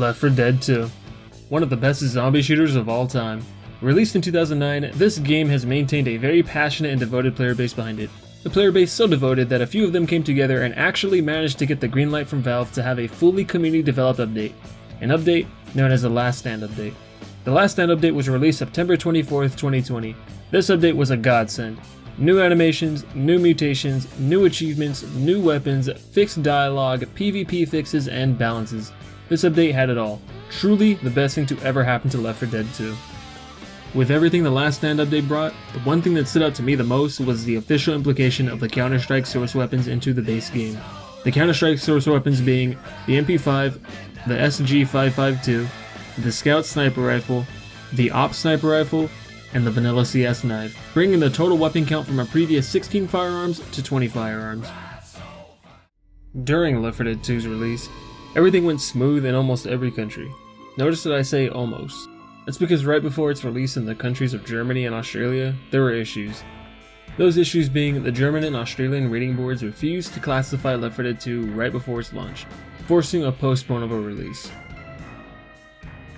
Left 4 Dead 2, one of the best zombie shooters of all time. Released in 2009, this game has maintained a very passionate and devoted player base behind it. The player base so devoted that a few of them came together and actually managed to get the green light from Valve to have a fully community developed update. An update known as the Last Stand update. The Last Stand update was released September 24th, 2020. This update was a godsend. New animations, new mutations, new achievements, new weapons, fixed dialogue, PvP fixes, and balances. This update had it all. Truly the best thing to ever happen to Left 4 Dead 2. With everything the Last Stand update brought, the one thing that stood out to me the most was the official implication of the Counter-Strike source weapons into the base game. The Counter-Strike source weapons being the MP5, the SG-552, the Scout Sniper Rifle, the Op Sniper Rifle, and the Vanilla CS Knife, bringing the total weapon count from a previous 16 firearms to 20 firearms. During Left 4 Dead 2's release, everything went smooth in almost every country. Notice that I say almost. That's because right before its release in the countries of Germany and Australia, there were issues. Those issues being the German and Australian rating boards refused to classify Left 4 Dead 2 right before its launch, forcing a postponable release.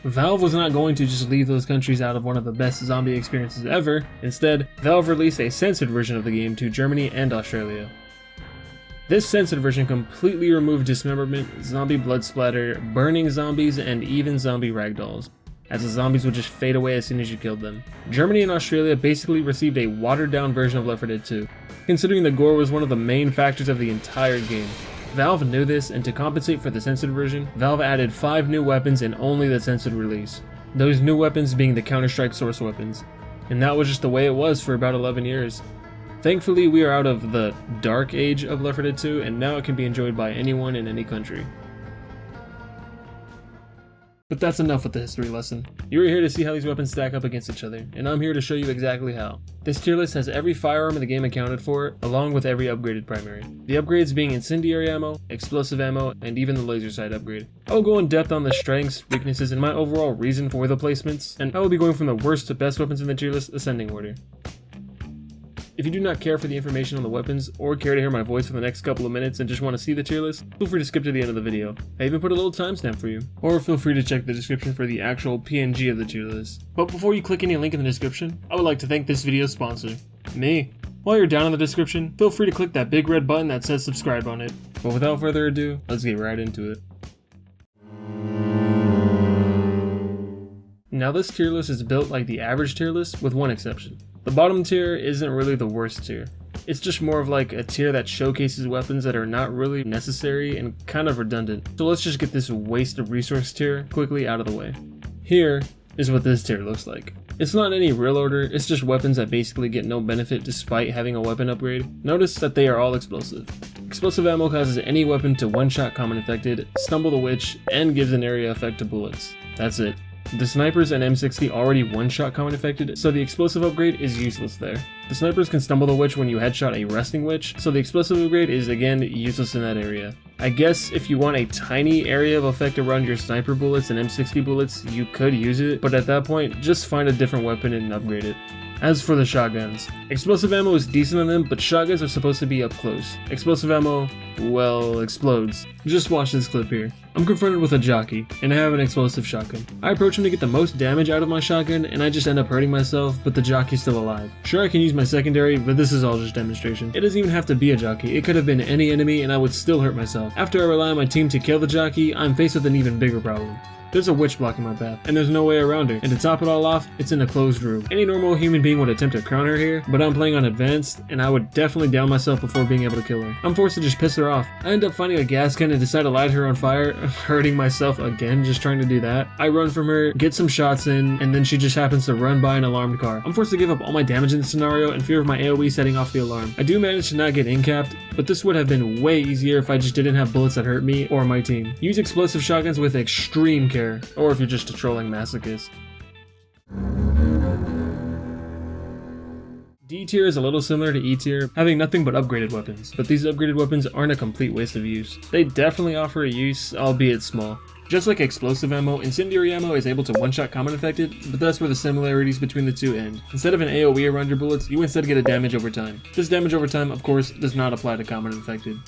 Valve was not going to just leave those countries out of one of the best zombie experiences ever. Instead, Valve released a censored version of the game to Germany and Australia. This censored version completely removed dismemberment, zombie blood splatter, burning zombies, and even zombie ragdolls, as the zombies would just fade away as soon as you killed them. Germany and Australia basically received a watered down version of Left 4 Dead 2, considering the gore was one of the main factors of the entire game. Valve knew this, and to compensate for the censored version, Valve added 5 new weapons in only the censored release. Those new weapons being the Counter-Strike source weapons. And that was just the way it was for about 11 years. Thankfully, we are out of the dark age of Left 4 Dead 2, and now it can be enjoyed by anyone in any country. But that's enough with the history lesson. You are here to see how these weapons stack up against each other, and I'm here to show you exactly how. This tier list has every firearm in the game accounted for, along with every upgraded primary. The upgrades being incendiary ammo, explosive ammo, and even the laser sight upgrade. I will go in depth on the strengths, weaknesses, and my overall reason for the placements, and I will be going from the worst to best weapons in the tier list ascending order. If you do not care for the information on the weapons, or care to hear my voice for the next couple of minutes and just want to see the tier list, feel free to skip to the end of the video. I even put a little timestamp for you. Or feel free to check the description for the actual PNG of the tier list. But before you click any link in the description, I would like to thank this video's sponsor, me. While you're down in the description, feel free to click that big red button that says subscribe on it. But without further ado, let's get right into it. Now this tier list is built like the average tier list with one exception. The bottom tier isn't really the worst tier. It's just more of like a tier that showcases weapons that are not really necessary and kind of redundant. So let's just get this waste of resource tier quickly out of the way. Here is what this tier looks like. It's not any real order, it's just weapons that basically get no benefit despite having a weapon upgrade. Notice that they are all explosive. Explosive ammo causes any weapon to one-shot common infected, stumble the witch, and gives an area effect to bullets. That's it. The snipers and M60 already one-shot common infected, so the explosive upgrade is useless there. The snipers can stumble the witch when you headshot a resting witch, so the explosive upgrade is again useless in that area. I guess if you want a tiny area of effect around your sniper bullets and M60 bullets, you could use it, but at that point, just find a different weapon and upgrade it. As for the shotguns, explosive ammo is decent on them, but shotguns are supposed to be up close. Explosive ammo, well, explodes. Just watch this clip here. I'm confronted with a jockey, and I have an explosive shotgun. I approach him to get the most damage out of my shotgun, and I just end up hurting myself, but the jockey's still alive. Sure, I can use my secondary, but this is all just demonstration. It doesn't even have to be a jockey, it could have been any enemy and I would still hurt myself. After I rely on my team to kill the jockey, I'm faced with an even bigger problem. There's a witch blocking my path, and there's no way around her, and to top it all off, it's in a closed room. Any normal human being would attempt to crown her here, but I'm playing on advanced, and I would definitely down myself before being able to kill her. I'm forced to just piss her off. I end up finding a gas can and decide to light her on fire, hurting myself again just trying to do that. I run from her, get some shots in, and then she just happens to run by an alarmed car. I'm forced to give up all my damage in the scenario in fear of my AoE setting off the alarm. I do manage to not get in-capped, but this would have been way easier if I just didn't have bullets that hurt me or my team. Use explosive shotguns with extreme care, or if you're just a trolling masochist. D tier is a little similar to E tier, having nothing but upgraded weapons, but these upgraded weapons aren't a complete waste of use. They definitely offer a use, albeit small. Just like explosive ammo, incendiary ammo is able to one-shot common infected, but that's where the similarities between the two end. Instead of an AoE around your bullets, you instead get a damage over time. This damage over time, of course, does not apply to common infected.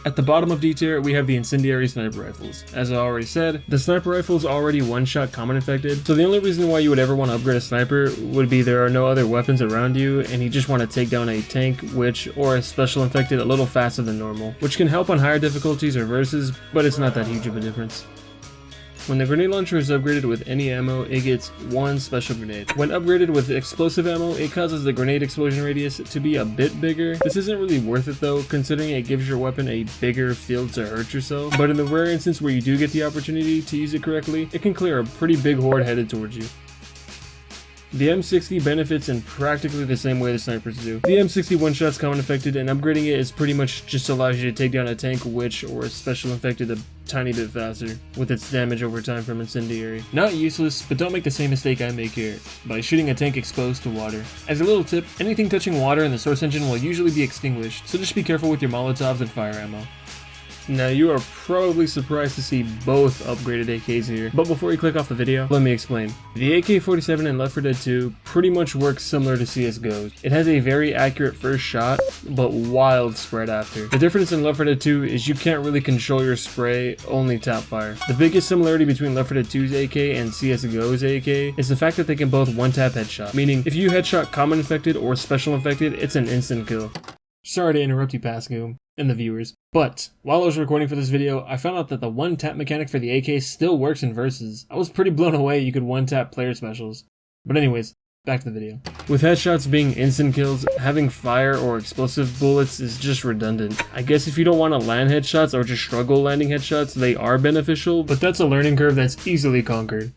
At the bottom of D tier, we have the incendiary sniper rifles. As I already said, the sniper rifle is already one-shot common infected, so the only reason why you would ever want to upgrade a sniper would be there are no other weapons around you and you just want to take down a tank, witch, or a special infected a little faster than normal, which can help on higher difficulties or versus, but it's not that huge of a difference. When the grenade launcher is upgraded with any ammo, it gets one special grenade. When upgraded with explosive ammo, it causes the grenade explosion radius to be a bit bigger. This isn't really worth it though, considering it gives your weapon a bigger field to hurt yourself, but in the rare instance where you do get the opportunity to use it correctly, it can clear a pretty big horde headed towards you. The M60 benefits in practically the same way the snipers do. The M60 one-shots common infected, and upgrading it is pretty much just allows you to take down a tank, witch, or a special infected a tiny bit faster, with its damage over time from incendiary. Not useless, but don't make the same mistake I make here, by shooting a tank exposed to water. As a little tip, anything touching water in the source engine will usually be extinguished, so just be careful with your Molotovs and fire ammo. Now you are probably surprised to see both upgraded AKs here, but before you click off the video, let me explain. The AK-47 in Left 4 Dead 2 pretty much works similar to CSGO's. It has a very accurate first shot, but wild spread after. The difference in Left 4 Dead 2 is you can't really control your spray, only tap fire. The biggest similarity between Left 4 Dead 2's AK and CSGO's AK is the fact that they can both one-tap headshot, meaning if you headshot common infected or special infected, it's an instant kill. Sorry to interrupt you past Goom and the viewers, but while I was recording for this video, I found out that the one-tap mechanic for the AK still works in versus. I was pretty blown away you could one-tap player specials. But anyways, back to the video. With headshots being instant kills, having fire or explosive bullets is just redundant. I guess if you don't want to land headshots or just struggle landing headshots, they are beneficial, but that's a learning curve that's easily conquered.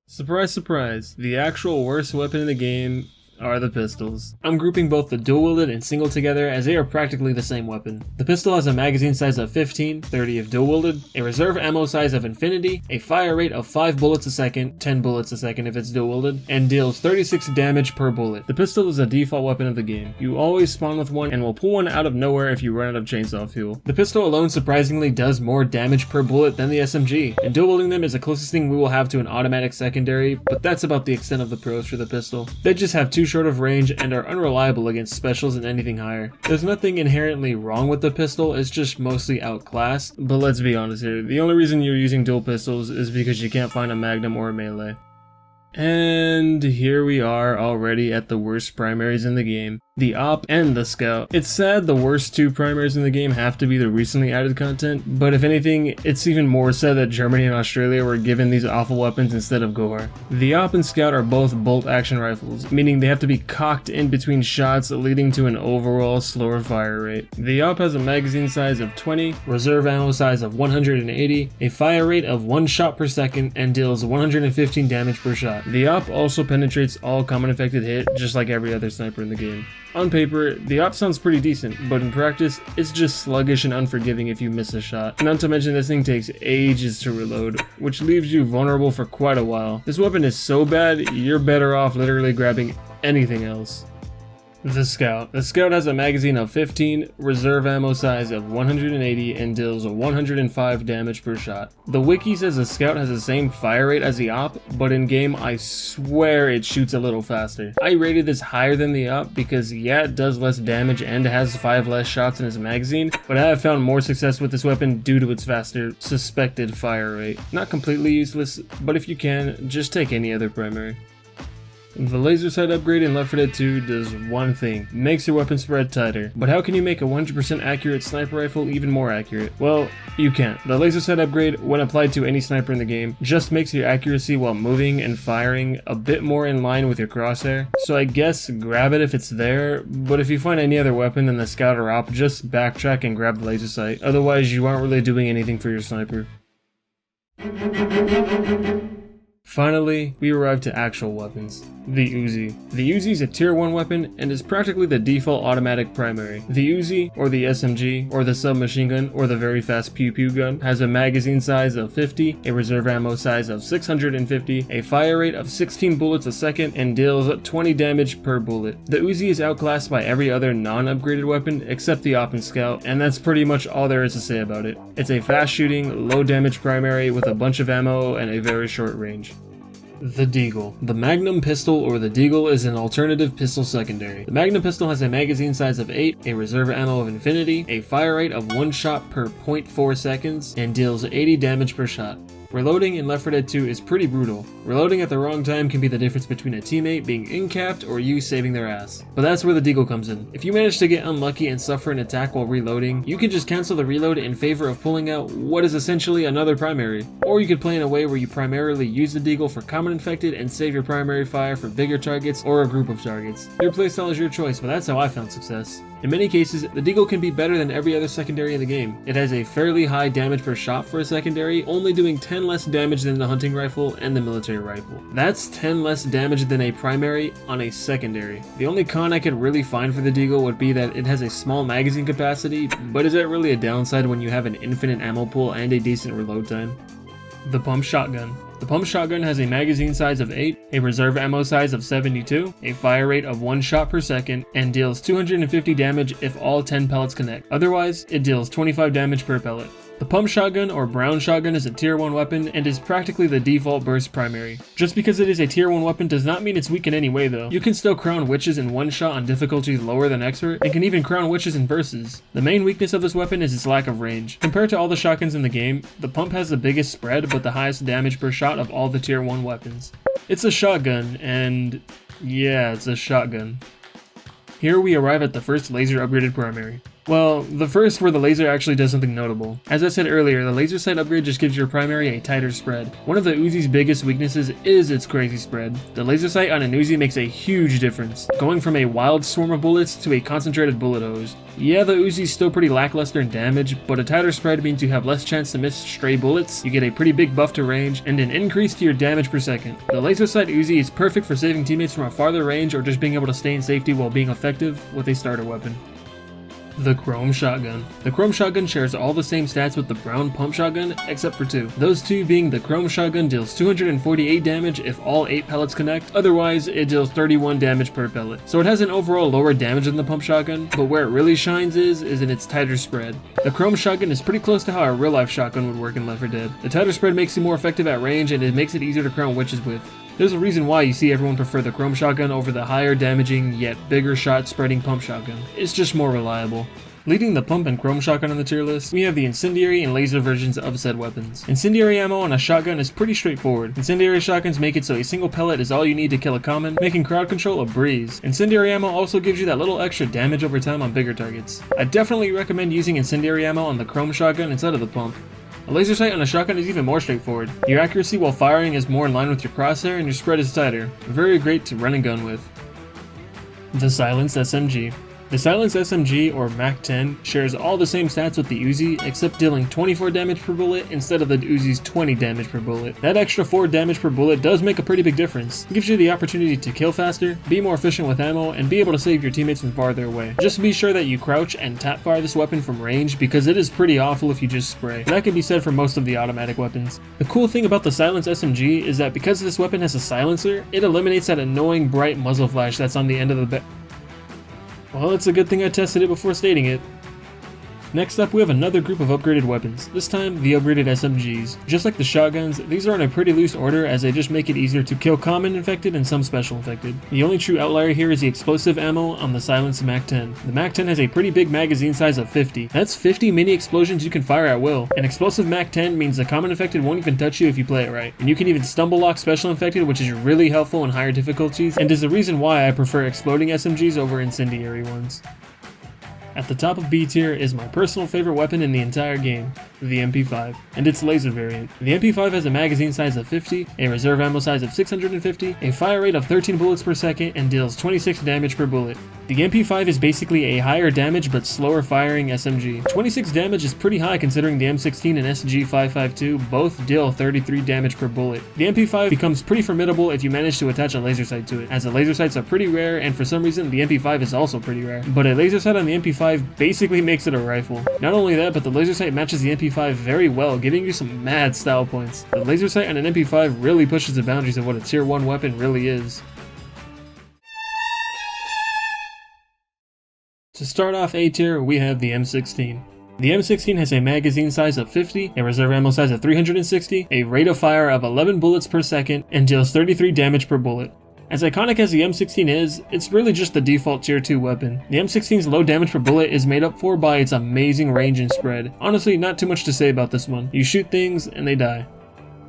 Surprise, surprise, the actual worst weapon in the game are the pistols. I'm grouping both the dual-wielded and single together as they are practically the same weapon. The pistol has a magazine size of 15, 30 if dual-wielded, a reserve ammo size of infinity, a fire rate of 5 bullets a second, 10 bullets a second if it's dual-wielded, and deals 36 damage per bullet. The pistol is a default weapon of the game. You always spawn with one and will pull one out of nowhere if you run out of chainsaw fuel. The pistol alone surprisingly does more damage per bullet than the SMG, and dual-wielding them is the closest thing we will have to an automatic secondary, but that's about the extent of the pros for the pistol. They just have too short of range and are unreliable against specials and anything higher. There's nothing inherently wrong with the pistol, it's just mostly outclassed, but let's be honest here, the only reason you're using dual pistols is because you can't find a magnum or a melee. And here we are already at the worst primaries in the game, the op and the scout. It's sad the worst two primaries in the game have to be the recently added content, but if anything, it's even more sad that Germany and Australia were given these awful weapons instead of GOR. The op and scout are both bolt action rifles, meaning they have to be cocked in between shots, leading to an overall slower fire rate. The op has a magazine size of 20, reserve ammo size of 180, a fire rate of 1 shot per second, and deals 115 damage per shot. The op also penetrates all common infected hit, just like every other sniper in the game. On paper, the op sounds pretty decent, but in practice, it's just sluggish and unforgiving if you miss a shot. Not to mention this thing takes ages to reload, which leaves you vulnerable for quite a while. This weapon is so bad, you're better off literally grabbing anything else. The Scout. The Scout has a magazine of 15, reserve ammo size of 180, and deals 105 damage per shot. The wiki says the Scout has the same fire rate as the op, but in game I swear it shoots a little faster. I rated this higher than the op because yeah, it does less damage and it has 5 less shots in its magazine, but I have found more success with this weapon due to its faster suspected fire rate. Not completely useless, but if you can, just take any other primary. The laser sight upgrade in Left 4 Dead 2 does one thing, makes your weapon spread tighter. But how can you make a 100% accurate sniper rifle even more accurate? Well, you can't. The laser sight upgrade, when applied to any sniper in the game, just makes your accuracy while moving and firing a bit more in line with your crosshair. So I guess grab it if it's there, but if you find any other weapon than the scout or op, just backtrack and grab the laser sight. Otherwise, you aren't really doing anything for your sniper. Finally, we arrive to actual weapons. The Uzi. The Uzi is a tier 1 weapon and is practically the default automatic primary. The Uzi, or the SMG, or the submachine gun, or the very fast pew pew gun, has a magazine size of 50, a reserve ammo size of 650, a fire rate of 16 bullets a second, and deals 20 damage per bullet. The Uzi is outclassed by every other non-upgraded weapon except the op and scout, and that's pretty much all there is to say about it. It's a fast shooting, low damage primary with a bunch of ammo and a very short range. The Deagle. The Magnum pistol or the Deagle is an alternative pistol secondary. The Magnum pistol has a magazine size of 8, a reserve ammo of infinity, a fire rate of 1 shot per 0.4 seconds, and deals 80 damage per shot. Reloading in Left 4 Dead 2 is pretty brutal. Reloading at the wrong time can be the difference between a teammate being incapped or you saving their ass. But that's where the Deagle comes in. If you manage to get unlucky and suffer an attack while reloading, you can just cancel the reload in favor of pulling out what is essentially another primary. Or you could play in a way where you primarily use the Deagle for common infected and save your primary fire for bigger targets or a group of targets. Your playstyle is your choice, but that's how I found success. In many cases, the Deagle can be better than every other secondary in the game. It has a fairly high damage per shot for a secondary, only doing 10 less damage than the hunting rifle and the military rifle. That's 10 less damage than a primary on a secondary. The only con I could really find for the Deagle would be that it has a small magazine capacity, but is that really a downside when you have an infinite ammo pool and a decent reload time? The Pump Shotgun. The Pump Shotgun has a magazine size of 8, a reserve ammo size of 72, a fire rate of 1 shot per second, and deals 250 damage if all 10 pellets connect. Otherwise, it deals 25 damage per pellet. The Pump Shotgun or Brown Shotgun is a tier 1 weapon and is practically the default burst primary. Just because it is a tier 1 weapon does not mean it's weak in any way though. You can still crown witches in one shot on difficulties lower than expert, and can even crown witches in versus. The main weakness of this weapon is its lack of range. Compared to all the shotguns in the game, the pump has the biggest spread but the highest damage per shot of all the tier 1 weapons. It's a shotgun, and yeah, it's a shotgun. Here we arrive at the first laser upgraded primary. Well, the first where the laser actually does something notable. As I said earlier, the laser sight upgrade just gives your primary a tighter spread. One of the Uzi's biggest weaknesses is its crazy spread. The laser sight on an Uzi makes a huge difference, going from a wild swarm of bullets to a concentrated bullet hose. Yeah, the Uzi's still pretty lackluster in damage, but a tighter spread means you have less chance to miss stray bullets, you get a pretty big buff to range, and an increase to your damage per second. The laser sight Uzi is perfect for saving teammates from a farther range or just being able to stay in safety while being effective with a starter weapon. The Chrome Shotgun. The Chrome Shotgun shares all the same stats with the Brown Pump Shotgun, except for 2. Those 2 being the Chrome Shotgun deals 248 damage if all 8 pellets connect, otherwise it deals 31 damage per pellet. So it has an overall lower damage than the Pump Shotgun, but where it really shines is in its tighter spread. The Chrome Shotgun is pretty close to how a real life shotgun would work in Left 4 Dead. The tighter spread makes it more effective at range and it makes it easier to crown witches with. There's a reason why you see everyone prefer the Chrome Shotgun over the higher damaging yet bigger shot spreading Pump Shotgun. It's just more reliable. Leading the Pump and Chrome Shotgun on the tier list, we have the Incendiary and Laser versions of said weapons. Incendiary ammo on a shotgun is pretty straightforward. Incendiary shotguns make it so a single pellet is all you need to kill a common, making crowd control a breeze. Incendiary ammo also gives you that little extra damage over time on bigger targets. I definitely recommend using Incendiary ammo on the Chrome Shotgun instead of the Pump. A laser sight on a shotgun is even more straightforward. Your accuracy while firing is more in line with your crosshair and your spread is tighter. Very great to run and gun with. The Silenced SMG. The Silenced SMG, or MAC-10, shares all the same stats with the Uzi, except dealing 24 damage per bullet instead of the Uzi's 20 damage per bullet. That extra 4 damage per bullet does make a pretty big difference. It gives you the opportunity to kill faster, be more efficient with ammo, and be able to save your teammates from farther away. Just be sure that you crouch and tap fire this weapon from range, because it is pretty awful if you just spray. That can be said for most of the automatic weapons. The cool thing about the Silenced SMG is that because this weapon has a silencer, it eliminates that annoying bright muzzle flash that's on the end of the Well, it's a good thing I tested it before stating it. Next up, we have another group of upgraded weapons, this time the upgraded SMGs. Just like the shotguns, these are in a pretty loose order as they just make it easier to kill common infected and some special infected. The only true outlier here is the explosive ammo on the Silenced MAC-10. The MAC-10 has a pretty big magazine size of 50. That's 50 mini explosions you can fire at will. An explosive MAC-10 means the common infected won't even touch you if you play it right. And you can even stumble lock special infected, which is really helpful in higher difficulties, and is the reason why I prefer exploding SMGs over incendiary ones. At the top of B tier is my personal favorite weapon in the entire game, the MP5, and its laser variant. The MP5 has a magazine size of 50, a reserve ammo size of 650, a fire rate of 13 bullets per second, and deals 26 damage per bullet. The MP5 is basically a higher damage but slower firing SMG. 26 damage is pretty high considering the M16 and SG-552 both deal 33 damage per bullet. The MP5 becomes pretty formidable if you manage to attach a laser sight to it, as the laser sights are pretty rare and for some reason the MP5 is also pretty rare. But a laser sight on the MP5 basically makes it a rifle. Not only that, but the laser sight matches the MP5 very well, giving you some mad style points. The laser sight on an MP5 really pushes the boundaries of what a tier 1 weapon really is. To start off A tier, we have the M16. The M16 has a magazine size of 50, a reserve ammo size of 360, a rate of fire of 11 bullets per second, and deals 33 damage per bullet. As iconic as the M16 is, it's really just the default tier 2 weapon. The M16's low damage per bullet is made up for by its amazing range and spread. Honestly, not too much to say about this one. You shoot things and they die.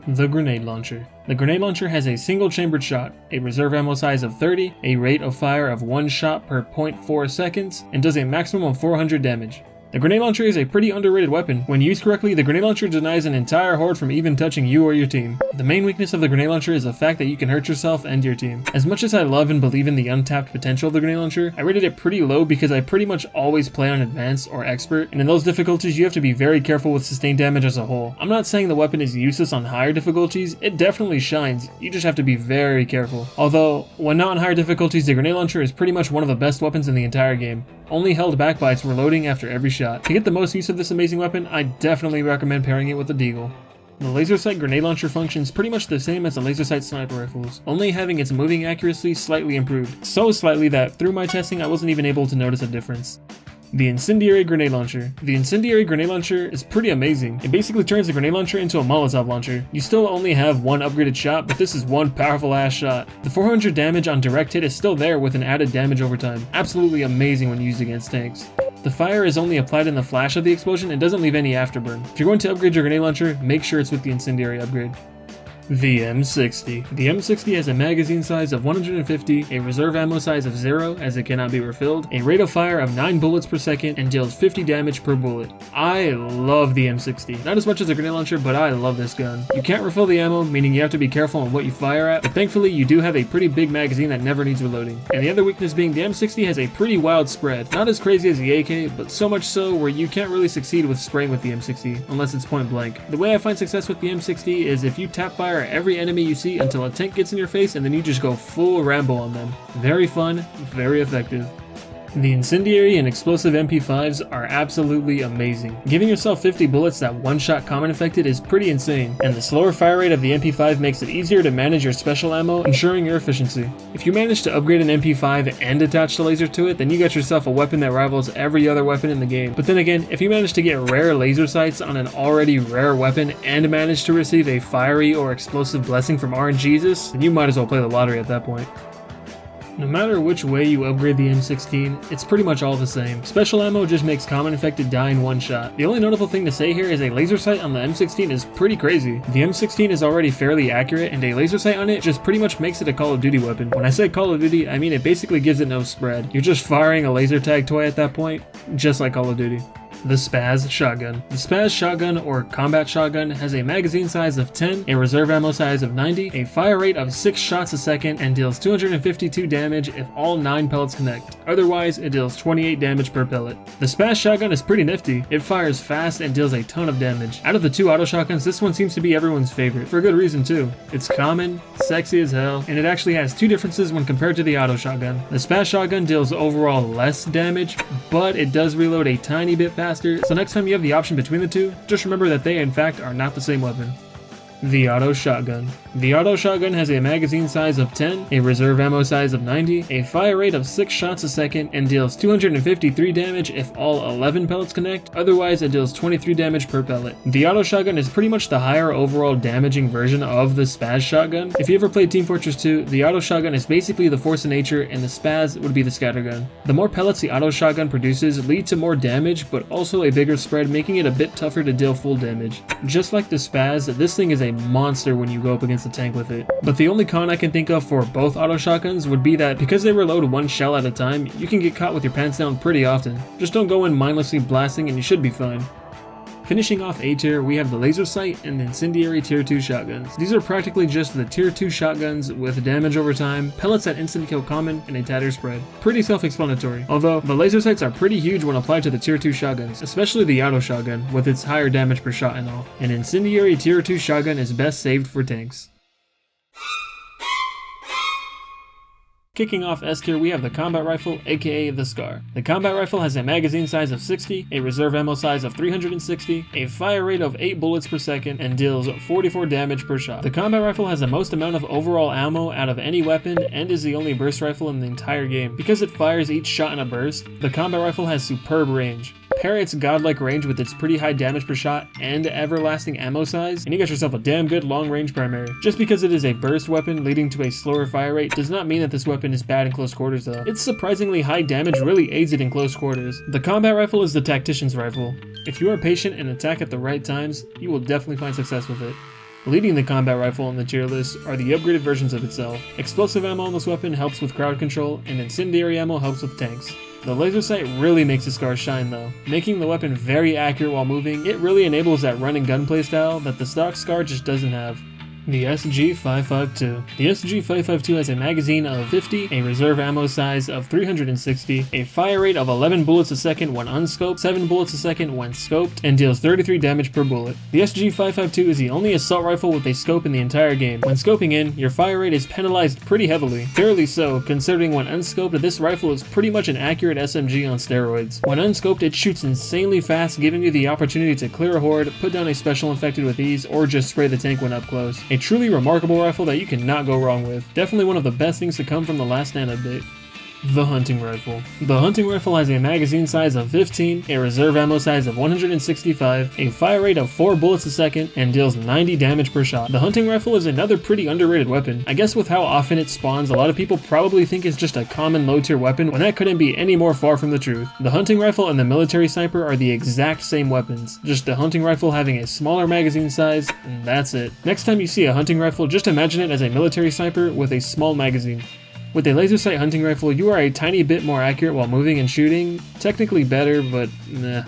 The grenade launcher. The grenade launcher has a single chambered shot, a reserve ammo size of 30, a rate of fire of 1 shot per 0.4 seconds, and does a maximum of 400 damage. The grenade launcher is a pretty underrated weapon. When used correctly, the grenade launcher denies an entire horde from even touching you or your team. The main weakness of the grenade launcher is the fact that you can hurt yourself and your team. As much as I love and believe in the untapped potential of the grenade launcher, I rated it pretty low because I pretty much always play on advanced or expert, and in those difficulties you have to be very careful with sustained damage as a whole. I'm not saying the weapon is useless on higher difficulties, it definitely shines, you just have to be very careful. Although, when not on higher difficulties, the grenade launcher is pretty much one of the best weapons in the entire game, only held back by its reloading after every shot. To get the most use of this amazing weapon, I definitely recommend pairing it with the deagle. The laser sight grenade launcher functions pretty much the same as the laser sight sniper rifles, only having its moving accuracy slightly improved, so slightly that through my testing I wasn't even able to notice a difference. The incendiary grenade launcher. The incendiary grenade launcher is pretty amazing. It basically turns the grenade launcher into a Molotov launcher. You still only have one upgraded shot, but this is one powerful ass shot. The 400 damage on direct hit is still there with an added damage over time. Absolutely amazing when used against tanks. The fire is only applied in the flash of the explosion and doesn't leave any afterburn. If you're going to upgrade your grenade launcher, make sure it's with the incendiary upgrade. The M60. The M60 has a magazine size of 150, a reserve ammo size of 0 as it cannot be refilled, a rate of fire of 9 bullets per second, and deals 50 damage per bullet. I love the M60. Not as much as a grenade launcher, but I love this gun. You can't refill the ammo, meaning you have to be careful on what you fire at, but thankfully you do have a pretty big magazine that never needs reloading. And the other weakness being the M60 has a pretty wild spread. Not as crazy as the AK, but so much so where you can't really succeed with spraying with the M60, unless it's point blank. The way I find success with the M60 is if you tap fire every enemy you see until a tank gets in your face and then you just go full Rambo on them. Very fun, very effective. The incendiary and explosive MP5s are absolutely amazing. Giving yourself 50 bullets that one-shot common affected is pretty insane, and the slower fire rate of the MP5 makes it easier to manage your special ammo, ensuring your efficiency. If you manage to upgrade an MP5 and attach the laser to it, then you got yourself a weapon that rivals every other weapon in the game. But then again, if you manage to get rare laser sights on an already rare weapon and manage to receive a fiery or explosive blessing from RNGesus, then you might as well play the lottery at that point. No matter which way you upgrade the M16, it's pretty much all the same. Special ammo just makes common infected die in one shot. The only notable thing to say here is a laser sight on the M16 is pretty crazy. The M16 is already fairly accurate, and a laser sight on it just pretty much makes it a Call of Duty weapon. When I say Call of Duty, I mean it basically gives it no spread. You're just firing a laser tag toy at that point, just like Call of Duty. The Spaz Shotgun. The Spaz Shotgun, or Combat Shotgun, has a magazine size of 10, a reserve ammo size of 90, a fire rate of 6 shots a second, and deals 252 damage if all 9 pellets connect. Otherwise, it deals 28 damage per pellet. The Spaz Shotgun is pretty nifty. It fires fast and deals a ton of damage. Out of the 2 auto shotguns, this one seems to be everyone's favorite, for good reason too. It's common, sexy as hell, and it actually has 2 differences when compared to the auto shotgun. The Spaz Shotgun deals overall less damage, but it does reload a tiny bit faster, so next time you have the option between the two, just remember that they in fact are not the same weapon. The Auto Shotgun. The Auto Shotgun has a magazine size of 10, a reserve ammo size of 90, a fire rate of 6 shots a second, and deals 253 damage if all 11 pellets connect, otherwise it deals 23 damage per pellet. The Auto Shotgun is pretty much the higher overall damaging version of the Spaz Shotgun. If you ever played Team Fortress 2, the Auto Shotgun is basically the Force of Nature and the Spaz would be the Scattergun. The more pellets the Auto Shotgun produces lead to more damage, but also a bigger spread, making it a bit tougher to deal full damage. Just like the Spaz, this thing is a monster when you go up against a tank with it. But the only con I can think of for both auto shotguns would be that because they reload 1 shell at a time, you can get caught with your pants down pretty often. Just don't go in mindlessly blasting and you should be fine. Finishing off A tier, we have the laser sight and the incendiary tier 2 shotguns. These are practically just the tier 2 shotguns with damage over time, pellets at instant kill common, and a tatter spread. Pretty self-explanatory, although the laser sights are pretty huge when applied to the tier 2 shotguns, especially the auto shotgun with its higher damage per shot and all. An incendiary tier 2 shotgun is best saved for tanks. Kicking off S tier, we have the combat rifle, aka the SCAR. The combat rifle has a magazine size of 60, a reserve ammo size of 360, a fire rate of 8 bullets per second, and deals 44 damage per shot. The combat rifle has the most amount of overall ammo out of any weapon and is the only burst rifle in the entire game. Because it fires each shot in a burst, the combat rifle has superb range. Pair its godlike range with its pretty high damage per shot and everlasting ammo size, and you got yourself a damn good long range primary. Just because it is a burst weapon leading to a slower fire rate does not mean that this weapon is bad in close quarters though. Its surprisingly high damage really aids it in close quarters. The combat rifle is the tactician's rifle. If you are patient and attack at the right times, you will definitely find success with it. Leading the combat rifle on the tier list are the upgraded versions of itself. Explosive ammo on this weapon helps with crowd control, and incendiary ammo helps with tanks. The laser sight really makes the SCAR shine though, making the weapon very accurate while moving. It really enables that run and gun playstyle that the stock SCAR just doesn't have. The SG-552. The SG-552 has a magazine of 50, a reserve ammo size of 360, a fire rate of 11 bullets a second when unscoped, 7 bullets a second when scoped, and deals 33 damage per bullet. The SG-552 is the only assault rifle with a scope in the entire game. When scoping in, your fire rate is penalized pretty heavily. Fairly so, considering when unscoped, this rifle is pretty much an accurate SMG on steroids. When unscoped, it shoots insanely fast, giving you the opportunity to clear a horde, put down a special infected with ease, or just spray the tank when up close. A truly remarkable rifle that you cannot go wrong with. Definitely one of the best things to come from the last stand update. The hunting rifle. The hunting rifle has a magazine size of 15, a reserve ammo size of 165, a fire rate of 4 bullets a second, and deals 90 damage per shot. The hunting rifle is another pretty underrated weapon. I guess with how often it spawns, a lot of people probably think it's just a common low tier weapon when that couldn't be any more far from the truth. The hunting rifle and the military sniper are the exact same weapons, just the hunting rifle having a smaller magazine size, and that's it. Next time you see a hunting rifle, just imagine it as a military sniper with a small magazine. With a laser sight hunting rifle, you are a tiny bit more accurate while moving and shooting. Technically better, but meh.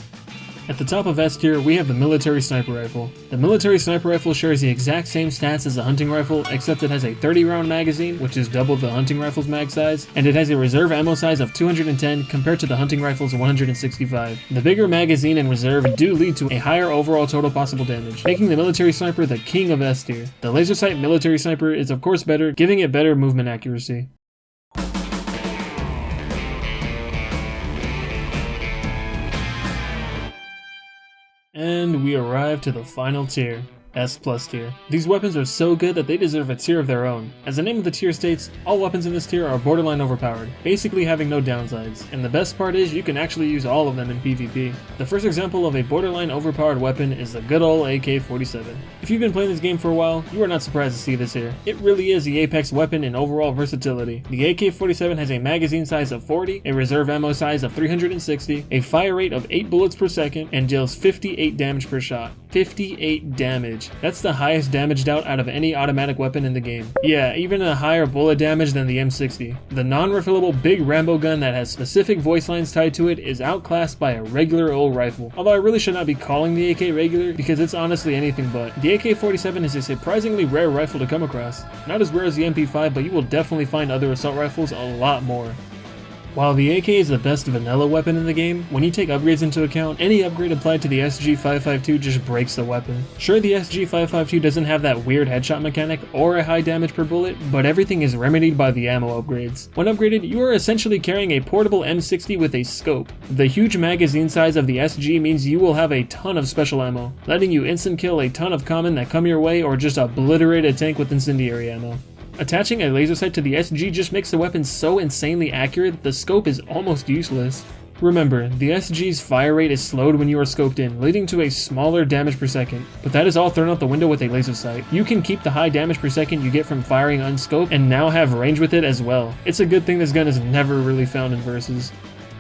At the top of S tier, we have the military sniper rifle. The military sniper rifle shares the exact same stats as the hunting rifle, except it has a 30 round magazine, which is double the hunting rifle's mag size, and it has a reserve ammo size of 210 compared to the hunting rifle's 165. The bigger magazine and reserve do lead to a higher overall total possible damage, making the military sniper the king of S tier. The laser sight military sniper is of course better, giving it better movement accuracy. And we arrive to the final tier, S+ tier. These weapons are so good that they deserve a tier of their own. As the name of the tier states, all weapons in this tier are borderline overpowered, basically having no downsides, and the best part is you can actually use all of them in PvP. The first example of a borderline overpowered weapon is the good old AK-47. If you've been playing this game for a while, you are not surprised to see this here. It really is the apex weapon in overall versatility. The AK-47 has a magazine size of 40, a reserve ammo size of 360, a fire rate of 8 bullets per second, and deals 58 damage per shot. 58 damage. That's the highest damage dealt out of any automatic weapon in the game. Yeah, even a higher bullet damage than the M60. The non-refillable big Rambo gun that has specific voice lines tied to it is outclassed by a regular old rifle. Although I really should not be calling the AK regular because it's honestly anything but. The AK-47 is a surprisingly rare rifle to come across. Not as rare as the MP5, but you will definitely find other assault rifles a lot more. While the AK is the best vanilla weapon in the game, when you take upgrades into account, any upgrade applied to the SG-552 just breaks the weapon. Sure, the SG-552 doesn't have that weird headshot mechanic or a high damage per bullet, but everything is remedied by the ammo upgrades. When upgraded, you are essentially carrying a portable M60 with a scope. The huge magazine size of the SG means you will have a ton of special ammo, letting you instant kill a ton of common that come your way or just obliterate a tank with incendiary ammo. Attaching a laser sight to the SG just makes the weapon so insanely accurate that the scope is almost useless. Remember, the SG's fire rate is slowed when you are scoped in, leading to a smaller damage per second, but that is all thrown out the window with a laser sight. You can keep the high damage per second you get from firing unscoped and now have range with it as well. It's a good thing this gun is never really found in versus.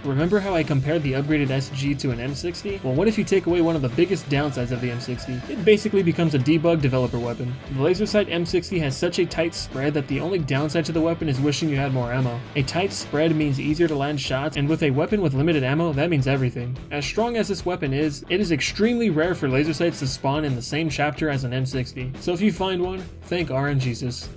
Remember how I compared the upgraded SG to an M60? Well, what if you take away one of the biggest downsides of the M60? It basically becomes a debug developer weapon. The laser sight M60 has such a tight spread that the only downside to the weapon is wishing you had more ammo. A tight spread means easier to land shots, and with a weapon with limited ammo, that means everything. As strong as this weapon is, it is extremely rare for laser sights to spawn in the same chapter as an M60. So if you find one, thank RNGesus.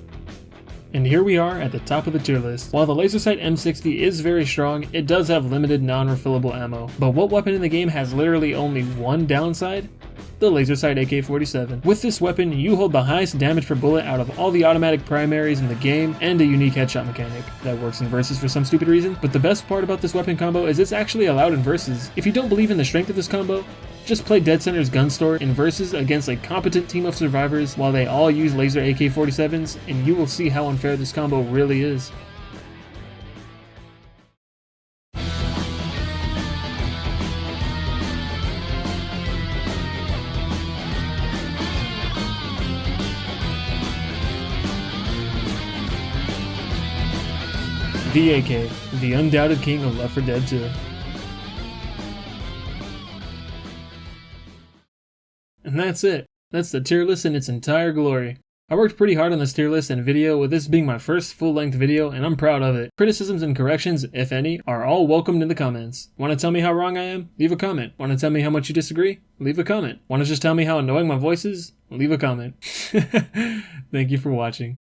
And here we are at the top of the tier list. While the laser sight M60 is very strong, it does have limited non-refillable ammo. But what weapon in the game has literally only one downside? The laser sight AK-47. With this weapon, you hold the highest damage per bullet out of all the automatic primaries in the game, and a unique headshot mechanic that works in versus for some stupid reason. But the best part about this weapon combo is it's actually allowed in versus. If you don't believe in the strength of this combo, just play Dead Center's Gun Store in versus against a competent team of survivors while they all use laser AK-47s, and you will see how unfair this combo really is. The AK, the undoubted king of Left 4 Dead 2. And that's it. That's the tier list in its entire glory. I worked pretty hard on this tier list and video, with this being my first full-length video, and I'm proud of it. Criticisms and corrections, if any, are all welcomed in the comments. Want to tell me how wrong I am? Leave a comment. Want to tell me how much you disagree? Leave a comment. Want to just tell me how annoying my voice is? Leave a comment. Thank you for watching.